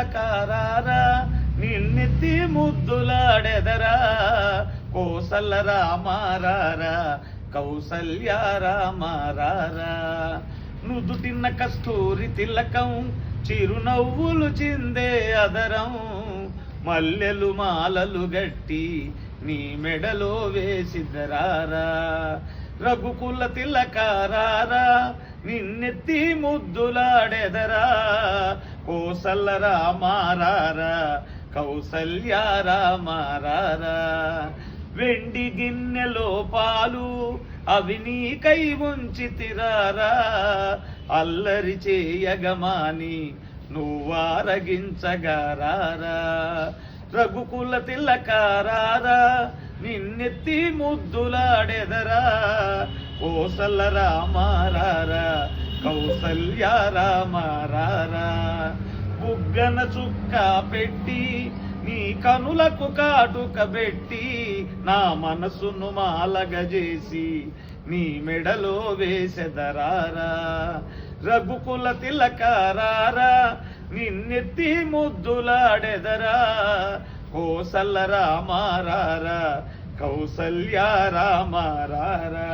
తిలకారారా నిన్నెత్తి ముద్దులాడెదరా కోసల రామారారా కౌసల్య రామారారా నుదుటిన్న కస్తూరి తిలకం చిరునవ్వులు చిందే అదరం మల్లెలు మాలలు గట్టి నీ మెడలో వేసిదరారా రఘుకుల తిలకారారా నిన్నెత్తి ముద్దులాడెదరా కోసల రామారారా కౌసల్య రామారారా వెండి గిన్నెలో పాలు అవి నీకై ఉంచితిరారా అల్లరి చేయగమాని నువ్వారగించగారారా రఘుకుల తిలకారారా నిన్నెత్తి ముద్దులాడెదరా కోసల రామారారా కౌసల్య రామారారా బుగ్గన చుక్క పెట్టి నీ కనులకు కాటుక పెట్టి నా మనసును మాలగజేసి నీ మెడలో వేసెదరారా రఘుకుల తిలకారారా నిన్నెత్తి ముద్దులాడెదరా కోసల రామారారా కౌసల్య రామారారా